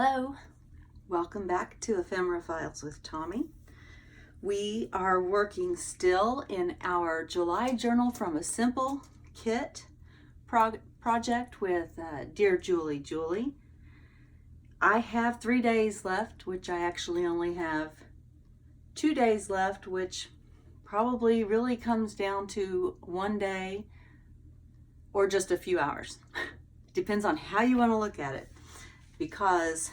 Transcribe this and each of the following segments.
Hello, welcome back to Ephemera Files with Tommy. We are working still in our July journal from a simple kit project with Dear Julie. I have 3 days left, which I actually only have 2 days left, which probably really comes down to 1 day or just a few hours. Depends on how you want to look at it. Because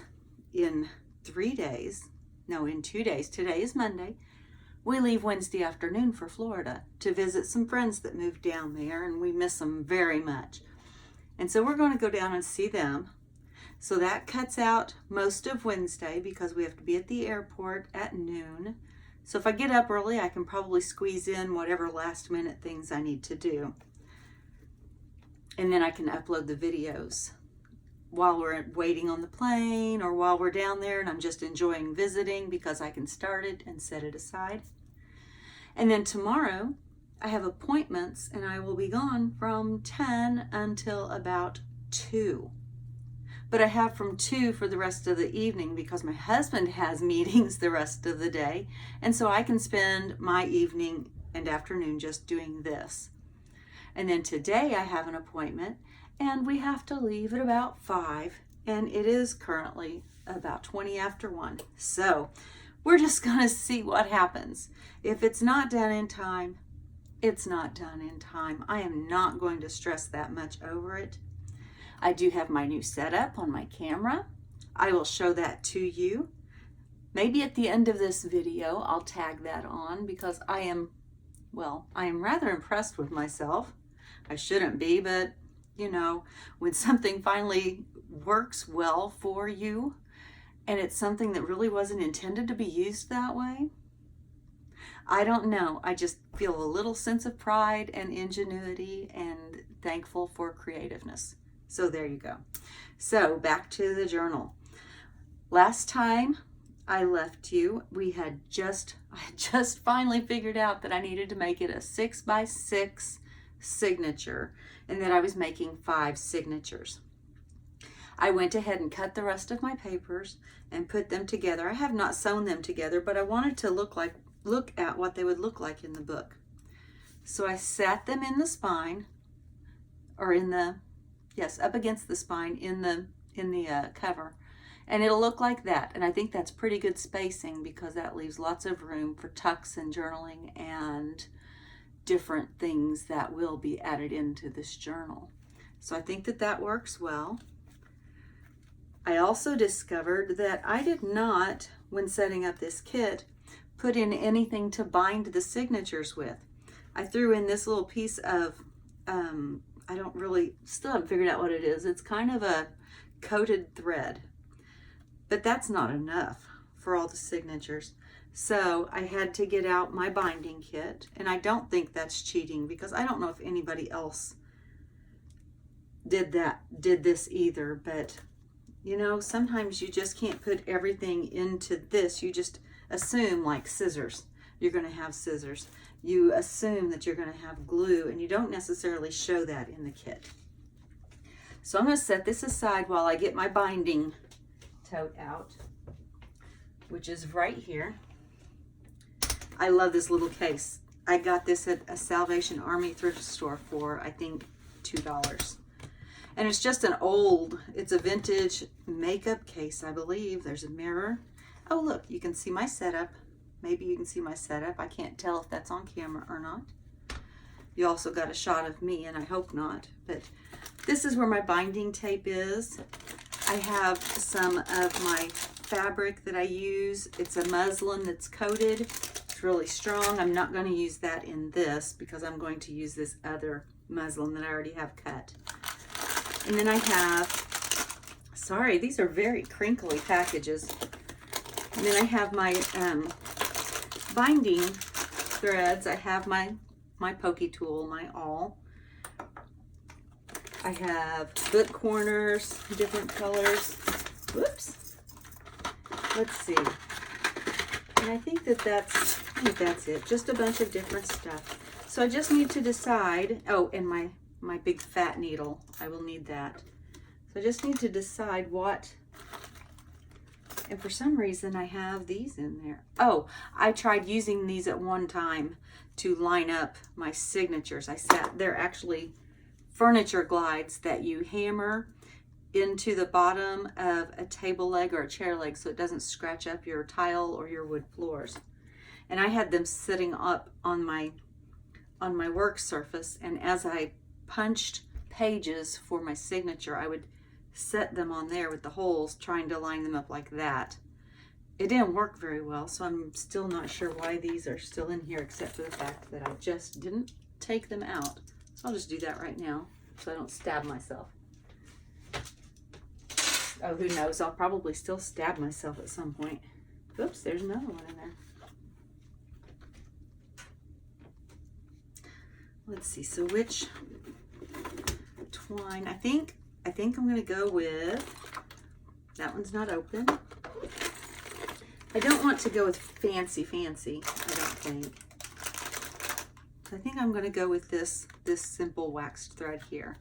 in 2 days, today is Monday, we leave Wednesday afternoon for Florida to visit some friends that moved down there, and we miss them very much. And so we're going to go down and see them. So that cuts out most of Wednesday because we have to be at the airport at noon. So if I get up early, I can probably squeeze in whatever last minute things I need to do. And then I can upload the videos while we're waiting on the plane or while we're down there and I'm just enjoying visiting because I can start it and set it aside. And then tomorrow I have appointments and I will be gone from 10 until about 2. But I have from 2 for the rest of the evening because my husband has meetings the rest of the day. And so I can spend my evening and afternoon just doing this. And then today I have an appointment and we have to leave at about 5, and it is currently about 20 after 1. So we're just gonna see what happens. If it's not done in time, it's not done in time. I am not going to stress that much over it. I do have my new setup on my camera. I will show that to you. Maybe at the end of this video, I'll tag that on because I am rather impressed with myself. I shouldn't be, but you know, when something finally works well for you and it's something that really wasn't intended to be used that way, I don't know. I just feel a little sense of pride and ingenuity and thankful for creativeness. So there you go. So back to the journal. Last time I left you, I had just finally figured out that I needed to make it a 6x6 signature and that I was making 5 signatures. I went ahead and cut the rest of my papers and put them together. I have not sewn them together, but I wanted to look at what they would look like in the book. So I sat them in the spine, or up against the spine in the cover, and it'll look like that. And I think that's pretty good spacing because that leaves lots of room for tucks and journaling and different things that will be added into this journal. So I think that works well. I also discovered that I did not, when setting up this kit, put in anything to bind the signatures with. I threw in this little piece of, still haven't figured out what it is. It's kind of a coated thread, but that's not enough for all the signatures. So I had to get out my binding kit, and I don't think that's cheating because I don't know if anybody else did this either, but you know, sometimes you just can't put everything into this. You just assume, like scissors, you're going to have scissors. You assume that you're going to have glue, and you don't necessarily show that in the kit. So I'm going to set this aside while I get my binding tote out, which is right here. I love this little case. I got this at a Salvation Army thrift store for, I think, $2. And it's just it's a vintage makeup case, I believe. There's a mirror. Oh, look, you can see my setup. Maybe you can see my setup. I can't tell if that's on camera or not. You also got a shot of me, and I hope not. But this is where my binding tape is. I have some of my fabric that I use. It's a muslin that's coated. It's really strong. I'm not going to use that in this because I'm going to use this other muslin that I already have cut. And then I have, these are very crinkly packages. And then I have my binding threads. I have my pokey tool, my awl. I have book corners, different colors. Whoops. Let's see. And I think that's it. Just a bunch of different stuff. So I just need to decide. Oh, and my big fat needle. I will need that. So I just need to decide what And for some reason I have these in there. Oh, I tried using these at one time to line up my signatures. They're actually furniture glides that you hammer into the bottom of a table leg or a chair leg so it doesn't scratch up your tile or your wood floors. And I had them sitting up on my work surface, and as I punched pages for my signature, I would set them on there with the holes, trying to line them up like that. It didn't work very well, so I'm still not sure why these are still in here, except for the fact that I just didn't take them out. So I'll just do that right now so I don't stab myself. Oh, who knows? I'll probably still stab myself at some point. Oops, there's another one in there. Let's see, so which twine? I think I'm gonna go with, that one's not open. I don't want to go with fancy, I don't think. I think I'm gonna go with this simple waxed thread here.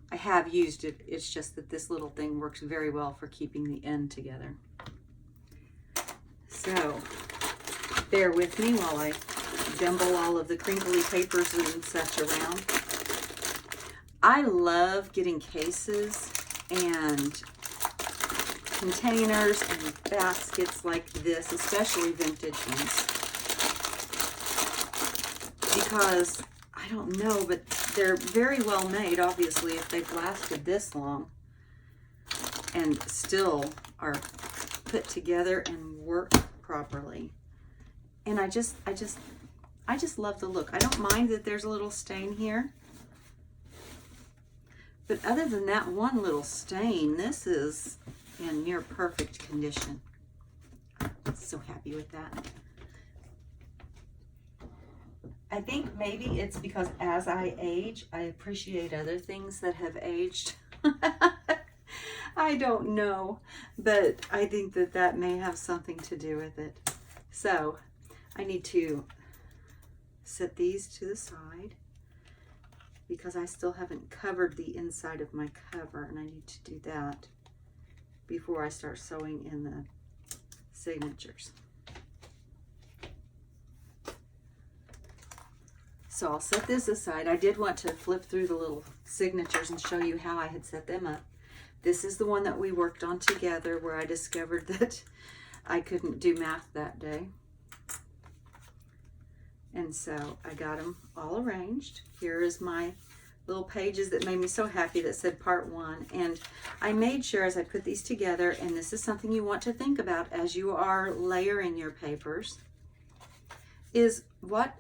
I have used it, it's just that this little thing works very well for keeping the end together. So, bear with me while I jumble all of the crinkly papers and such around. I love getting cases and containers and baskets like this, especially vintage ones, because I don't know, but they're very well made, obviously, if they've lasted this long and still are put together and work properly. And I just love the look. I don't mind that there's a little stain here, but other than that one little stain, this is in near perfect condition. I'm so happy with that. I think maybe it's because as I age, I appreciate other things that have aged. I don't know, but I think that may have something to do with it. So I need to set these to the side because I still haven't covered the inside of my cover, and I need to do that before I start sewing in the signatures. So I'll set this aside. I did want to flip through the little signatures and show you how I had set them up. This is the one that we worked on together where I discovered that I couldn't do math that day. And so I got them all arranged. Here is my little pages that made me so happy that said part 1. And I made sure as I put these together, and this is something you want to think about as you are layering your papers, is what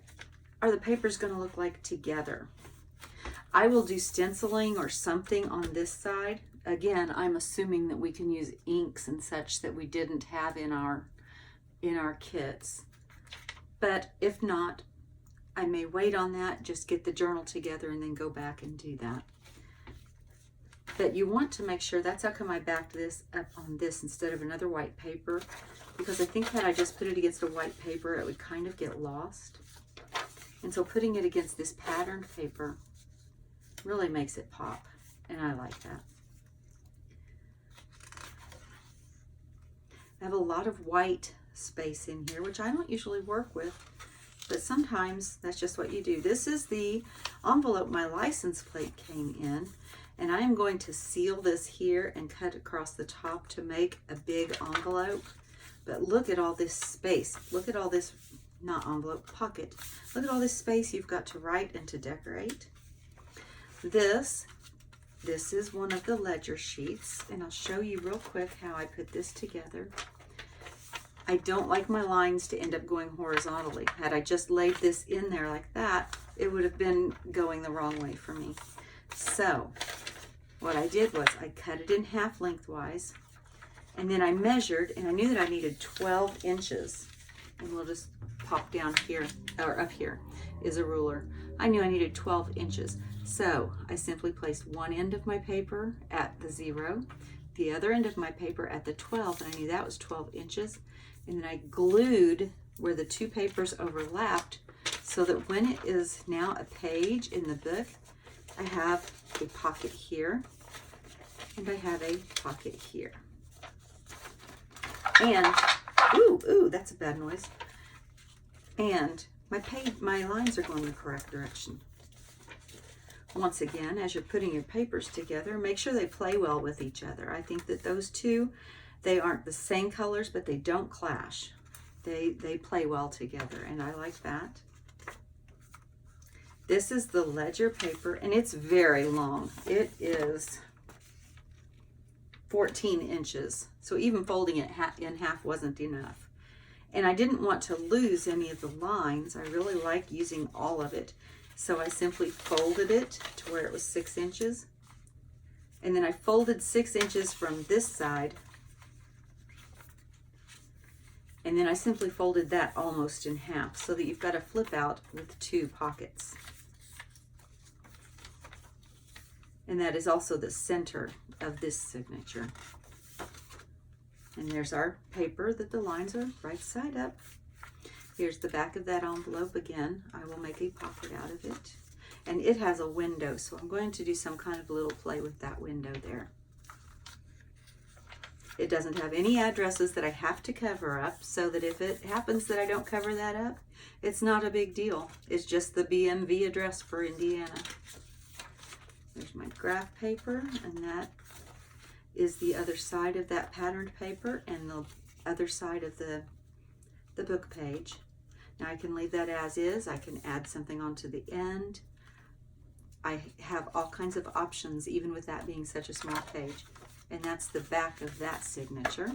are the papers going to look like together? I will do stenciling or something on this side. Again, I'm assuming that we can use inks and such that we didn't have in our kits. But if not, I may wait on that, just get the journal together and then go back and do that. But you want to make sure, that's how come I backed this up on this instead of another white paper, because I think that I just put it against a white paper, it would kind of get lost. And so putting it against this patterned paper really makes it pop, and I like that. I have a lot of white space in here, which I don't usually work with, but sometimes that's just what you do. This is the envelope my license plate came in, and I am going to seal this here and cut across the top to make a big envelope. But look at all this space. Look at all this, not envelope, pocket. Look at all this space you've got to write and to decorate. This is one of the ledger sheets, and I'll show you real quick how I put this together. I don't like my lines to end up going horizontally. Had I just laid this in there like that, it would have been going the wrong way for me. So what I did was I cut it in half lengthwise, and then I measured, and I knew that I needed 12 inches. And we'll just pop down here, or up here is a ruler. I knew I needed 12 inches. So I simply placed one end of my paper at the 0, the other end of my paper at the 12, and I knew that was 12 inches. And then I glued where the two papers overlapped so that when it is now a page in the book, I have a pocket here and I have a pocket here. And, ooh, that's a bad noise. And my lines are going the correct direction. Once again, as you're putting your papers together, make sure they play well with each other. I think that those two, they aren't the same colors, but they don't clash. They play well together, and I like that. This is the ledger paper, and it's very long. It is 14 inches, so even folding it in half wasn't enough. And I didn't want to lose any of the lines. I really like using all of it. So I simply folded it to where it was 6 inches. And then I folded 6 inches from this side. And then I simply folded that almost in half so that you've got a flip out with 2 pockets. And that is also the center of this signature. And there's our paper that the lines are right side up. Here's the back of that envelope again. I will make a pocket out of it. And it has a window, so I'm going to do some kind of little play with that window there. It doesn't have any addresses that I have to cover up, so that if it happens that I don't cover that up, it's not a big deal. It's just the BMV address for Indiana. There's my graph paper, and that is the other side of that patterned paper and the other side of the book page. Now I can leave that as is. I can add something onto the end. I have all kinds of options, even with that being such a small page. And that's the back of that signature.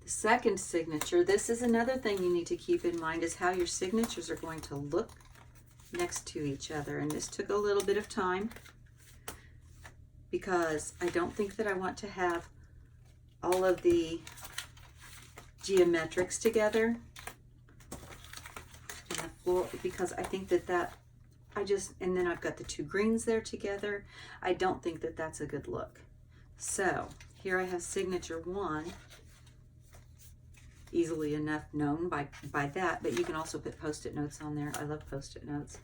The second signature, this is another thing you need to keep in mind, is how your signatures are going to look next to each other. And this took a little bit of time because I don't think that I want to have all of the geometrics together in the floor, because I think that and then I've got the 2 greens there together. I don't think that that's a good look. So here I have signature 1, easily enough known by that, but you can also put post-it notes on there. I love post-it notes.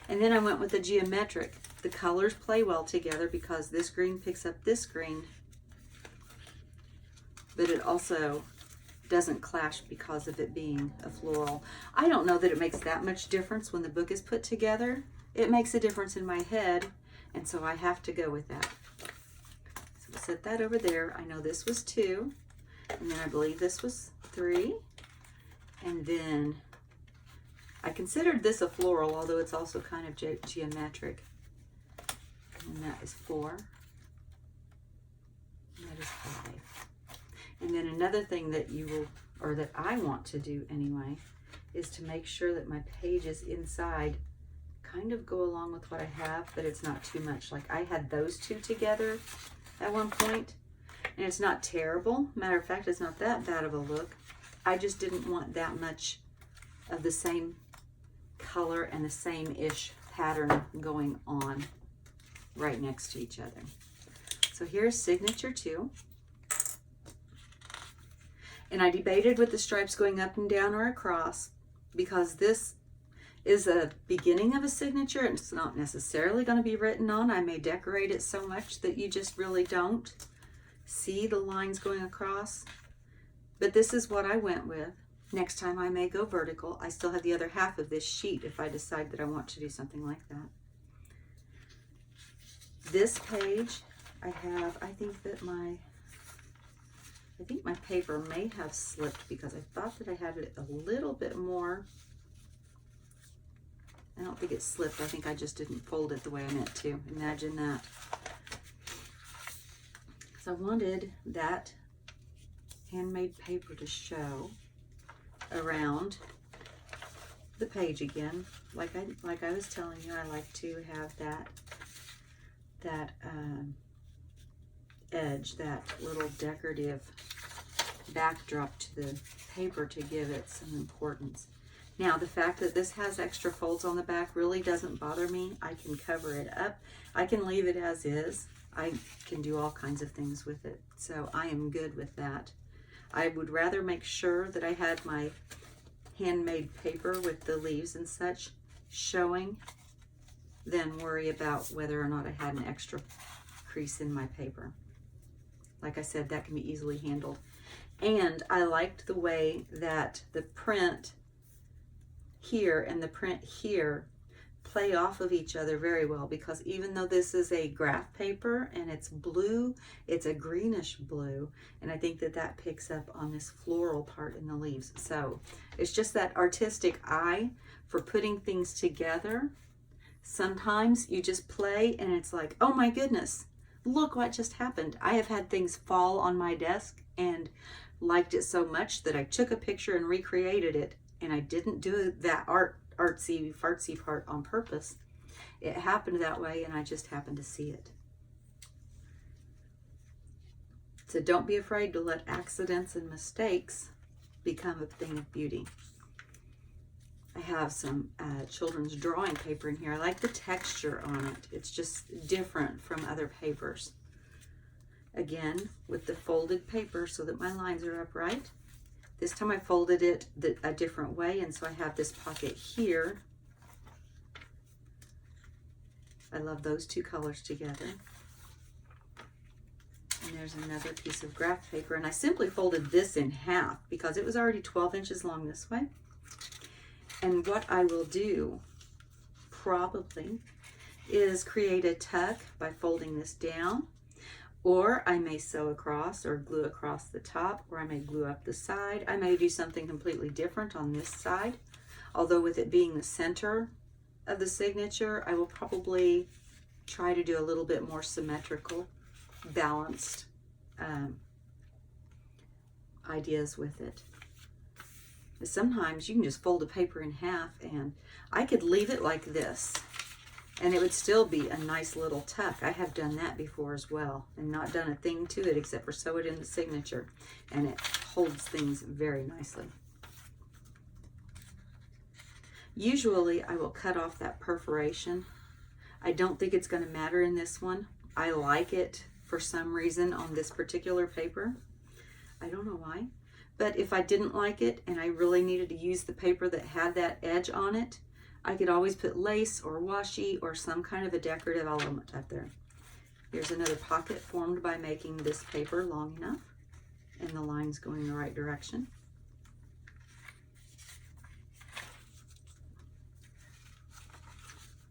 And then I went with the geometric. The colors play well together because this green picks up this green, but it also doesn't clash because of it being a floral. I don't know that it makes that much difference when the book is put together. It makes a difference in my head, and so I have to go with that. So we'll set that over there. I know this was 2, and then I believe this was 3, and then I considered this a floral, although it's also kind of geometric. And that is 4. And that is 5. And then another thing that you will, or that I want to do anyway, is to make sure that my pages inside kind of go along with what I have, but it's not too much. Like I had those 2 together at one point, and it's not terrible. Matter of fact, it's not that bad of a look. I just didn't want that much of the same color and the same-ish pattern going on right next to each other. So here's signature 2. And I debated with the stripes going up and down or across, because this is a beginning of a signature and it's not necessarily going to be written on. I may decorate it so much that you just really don't see the lines going across. But this is what I went with. Next time I may go vertical. I still have the other half of this sheet if I decide that I want to do something like that. This page, I think my paper may have slipped because I thought that I had it a little bit more. I don't think it slipped. I think I just didn't fold it the way I meant to. Imagine that. So I wanted that handmade paper to show around the page again. Like I was telling you, I like to have that edge, that little decorative backdrop to the paper to give it some importance. Now, the fact that this has extra folds on the back really doesn't bother me. I can cover it up. I can leave it as is. I can do all kinds of things with it. So I am good with that. I would rather make sure that I had my handmade paper with the leaves and such showing than worry about whether or not I had an extra crease in my paper. Like I said, that can be easily handled. And I liked the way that the print here and the print here play off of each other very well, because even though this is a graph paper and it's blue, it's a greenish blue, and I think that that picks up on this floral part in the leaves. So it's just that artistic eye for putting things together. Sometimes you just play and it's like, oh my goodness, look what just happened. I have had things fall on my desk and liked it so much that I took a picture and recreated it, and I didn't do that artsy fartsy part on purpose. It happened that way and I just happened to see it. So don't be afraid to let accidents and mistakes become a thing of beauty. I have some children's drawing paper in here. I like the texture on it. It's just different from other papers. Again, with the folded paper so that my lines are upright. This time I folded it a different way, and so I have this pocket here. I love those two colors together. And there's another piece of graph paper, and I simply folded this in half because it was already 12 inches long this way. And what I will do probably is create a tuck by folding this down, or I may sew across or glue across the top, or I may glue up the side. I may do something completely different on this side, although with it being the center of the signature, I will probably try to do a little bit more symmetrical, balanced ideas with it. Sometimes you can just fold a paper in half, and I could leave it like this and it would still be a nice little tuck. I have done that before as well, and not done a thing to it except for sew it in the signature, and it holds things very nicely. Usually I will cut off that perforation. I don't think it's going to matter in this one. I like it for some reason on this particular paper. I don't know why. But if I didn't like it and I really needed to use the paper that had that edge on it, I could always put lace or washi or some kind of a decorative element up there. Here's another pocket formed by making this paper long enough and the lines going the right direction.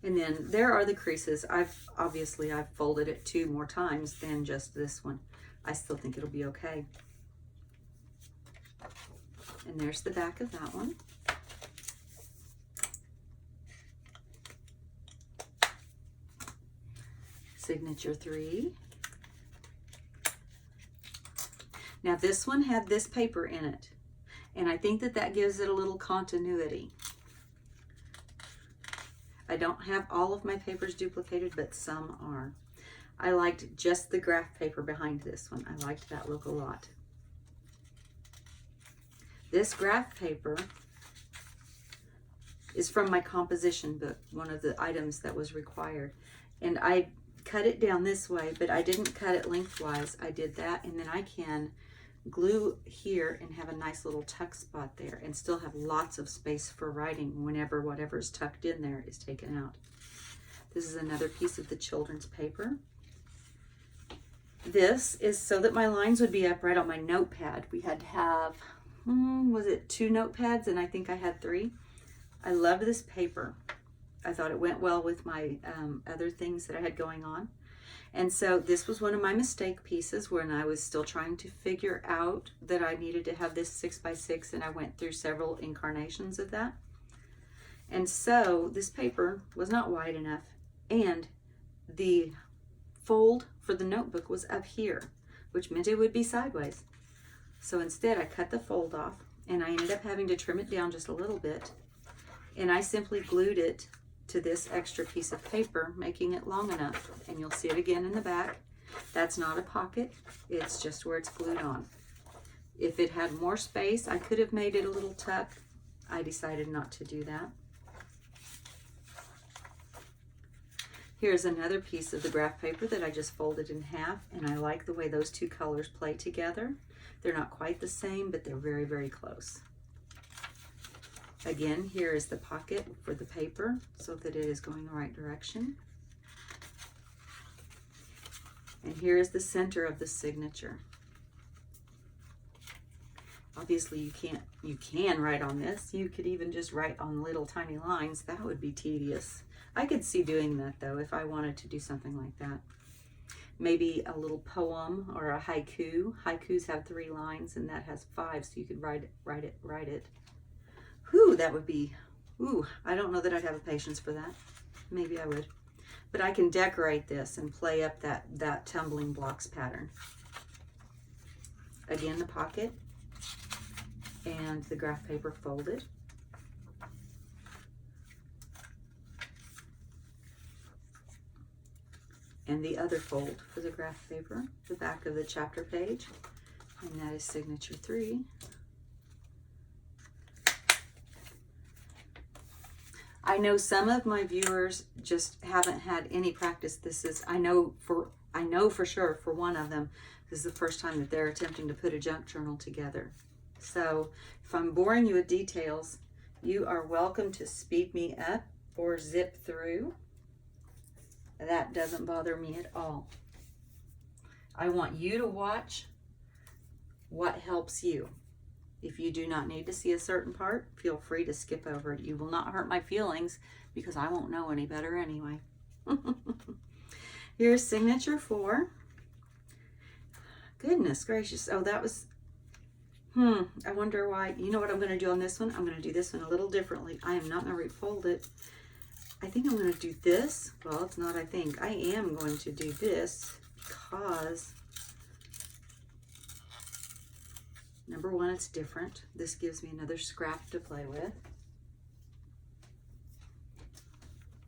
And then there are the creases. I've folded it 2 more times than just this one. I still think it'll be okay. And there's the back of that one. Signature 3. Now this one had this paper in it, and I think that that gives it a little continuity. I don't have all of my papers duplicated, but some are. I liked just the graph paper behind this one. I liked that look a lot. This graph paper is from my composition book, one of the items that was required. And I cut it down this way, but I didn't cut it lengthwise. I did that, and then I can glue here and have a nice little tuck spot there and still have lots of space for writing whenever whatever's tucked in there is taken out. This is another piece of the children's paper. This is so that my lines would be upright on my notepad. We had to have, was it 2 notepads? And I think I had 3. I loved this paper. I thought it went well with my other things that I had going on. And so this was one of my mistake pieces when I was still trying to figure out that I needed to have this 6x6, and I went through several incarnations of that. And so this paper was not wide enough, and the fold for the notebook was up here, which meant it would be sideways. So instead I cut the fold off, and I ended up having to trim it down just a little bit, and I simply glued it to this extra piece of paper, making it long enough. And you'll see it again in the back. That's not a pocket, it's just where it's glued on. If it had more space, I could have made it a little tuck. I decided not to do that. Here's another piece of the graph paper that I just folded in half, and I like the way those 2 colors play together. They're not quite the same, but they're very, very close. Again, here is the pocket for the paper so that it is going the right direction. And here is the center of the signature. Obviously you can write on this. You could even just write on little tiny lines. That would be tedious. I could see doing that though if I wanted to do something like that. Maybe a little poem or a haiku. Haikus have 3 lines and that has 5, so you could write it. Whew, that would be, I don't know that I'd have the patience for that. Maybe I would. But I can decorate this and play up that tumbling blocks pattern. Again, the pocket and the graph paper folded. And the other fold for the graph paper, the back of the chapter page, and that is signature 3. I know some of my viewers just haven't had any practice. This is, I know for sure for one of them, this is the first time that they're attempting to put a junk journal together. So if I'm boring you with details, you are welcome to speed me up or zip through. That doesn't bother me at all. I want you to watch what helps you. If you do not need to see a certain part, feel free to skip over it. You will not hurt my feelings because I won't know any better anyway. Here's signature 4. Goodness gracious. Oh, that was, I wonder why. You know what I'm going to do on this one? I'm going to do this one a little differently. I am not going to refold it. I think I'm going to do this. Well, it's not I think. I am going to do this because, number one, it's different. This gives me another scrap to play with.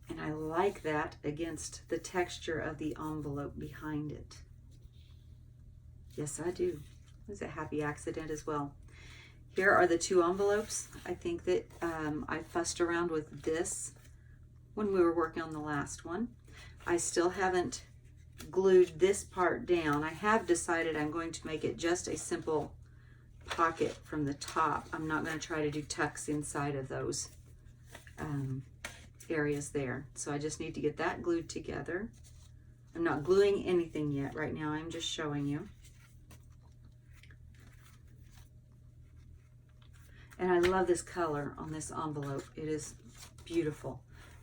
And I like that against the texture of the envelope behind it. Yes, I do. It was a happy accident as well. Here are the 2 envelopes. I think that I fussed around with this when we were working on the last one. I still haven't glued this part down. I have decided I'm going to make it just a simple pocket from the top. I'm not going to try to do tucks inside of those areas there. So I just need to get that glued together. I'm not gluing anything yet right now. I'm just showing you. And I love this color on this envelope. It is beautiful.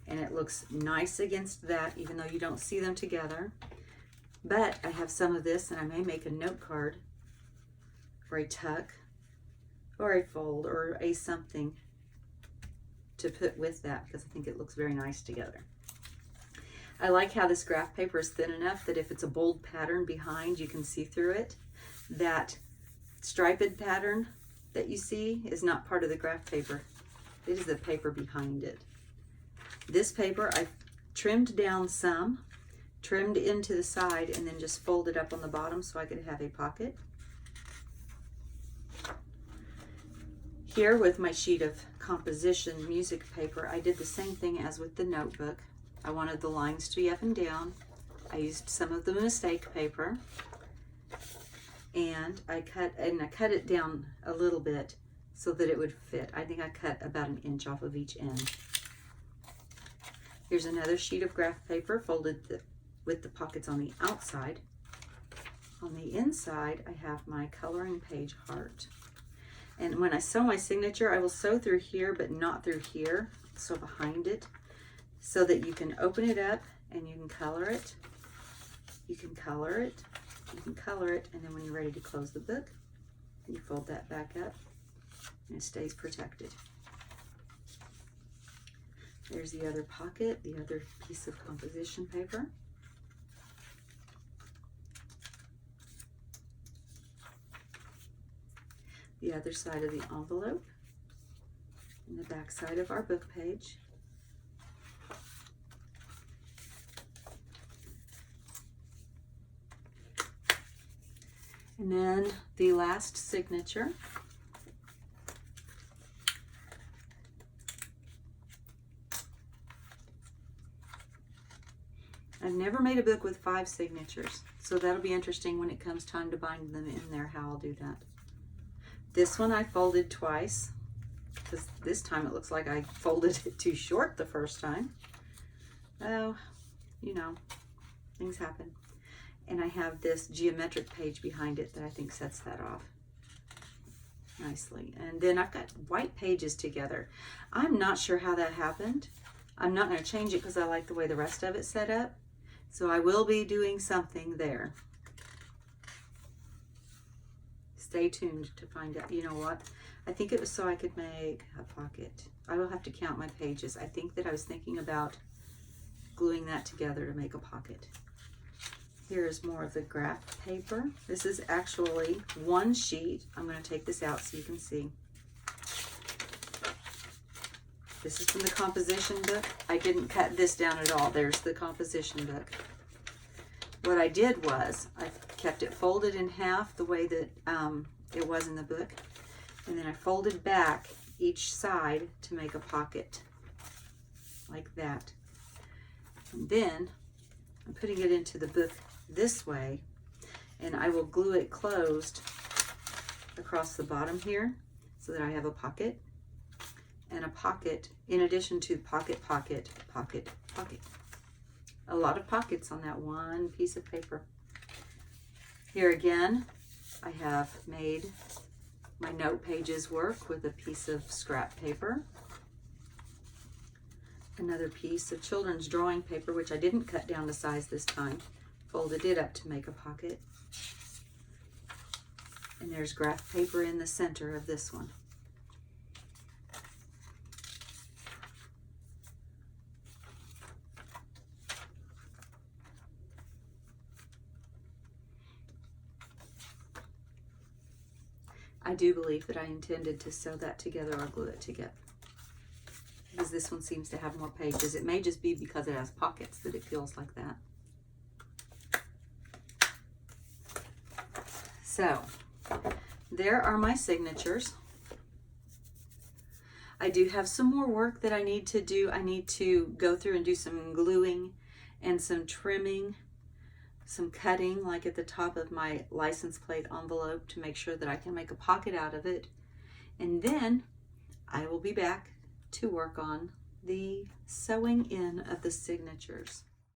And it looks nice against that, even though you don't see them together. But I have some of this, and I may make a note card for a tuck or a fold or a something to put with that, because I think it looks very nice together. I like how this graph paper is thin enough that if it's a bold pattern behind, you can see through it. That striped pattern that you see is not part of the graph paper. It is the paper behind it. This paper I trimmed down some, trimmed into the side, and then just folded up on the bottom so I could have a pocket. Here with my sheet of composition music paper, I did the same thing as with the notebook. I wanted the lines to be up and down. I used some of the mistake paper, and I cut it down a little bit so that it would fit. I think I cut about 1 inch off of each end. Here's another sheet of graph paper folded with the pockets on the outside. On the inside, I have my coloring page heart. And when I sew my signature, I will sew through here, but not through here, so behind it, so that you can open it up and you can color it. You can color it, you can color it, and then when you're ready to close the book, you fold that back up and it stays protected. There's the other pocket, the other piece of composition paper. The other side of the envelope, and the back side of our book page. And then the last signature. I've never made a book with 5 signatures, so that'll be interesting when it comes time to bind them in there, how I'll do that. This one I folded twice, because this time it looks like I folded it too short the first time. Oh, you know, things happen. And I have this geometric page behind it that I think sets that off nicely. And then I've got white pages together. I'm not sure how that happened. I'm not going to change it because I like the way the rest of it's set up. So I will be doing something there. Stay tuned to find out. You know what? I think it was so I could make a pocket. I will have to count my pages. I think that I was thinking about gluing that together to make a pocket. Here is more of the graph paper. This is actually one sheet. I'm going to take this out so you can see. This is from the composition book. I didn't cut this down at all. There's the composition book. What I did was I kept it folded in half the way that it was in the book. And then I folded back each side to make a pocket like that. And then I'm putting it into the book this way, and I will glue it closed across the bottom here so that I have a pocket and a pocket in addition to pocket, pocket, pocket, pocket. A lot of pockets on that one piece of paper. Here again, I have made my note pages work with a piece of scrap paper. Another piece of children's drawing paper, which I didn't cut down to size this time. Folded it up to make a pocket. And there's graph paper in the center of this one. I do believe that I intended to sew that together or glue it together, because this one seems to have more pages. It may just be because it has pockets that it feels like that. So, there are my signatures. I do have some more work that I need to do. I need to go through and do some gluing and some trimming, some cutting, like at the top of my license plate envelope, to make sure that I can make a pocket out of it. And then I will be back to work on the sewing in of the signatures.